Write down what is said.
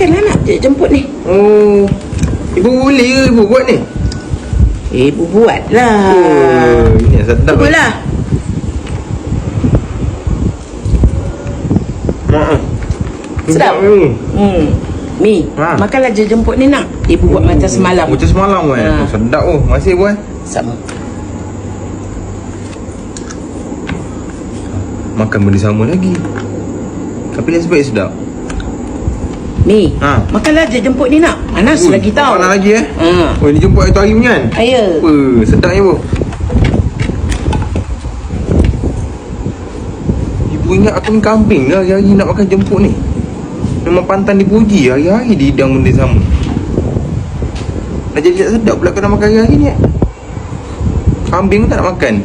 makanlah nak jemput ni. Oh, ibu boleh ke ibu buat ni? Ibu buat lah. Oh, ini sedap. Cubalah. Sedap. Mi, makanlah je jemput ni nak. Ibu buat macam semalam. Macam semalam kan. Sedap masih buat. Sama. Makan benda sama lagi. Tapi nasib baik sedap. Mi, makanlah je jemput ni nak. Panas lagi tau. Panas lagi Oh, ni jemput hari punya kan? Ya. Sedapnya bu. Ibu ingat aku ni kambing dah hari-hari nak makan jemput ni. Memang pantan dipuji, hari-hari dihidang benda sama. Dah jadi tak sedap pula kau nak makan hari-hari ni. Kambing tak nak makan.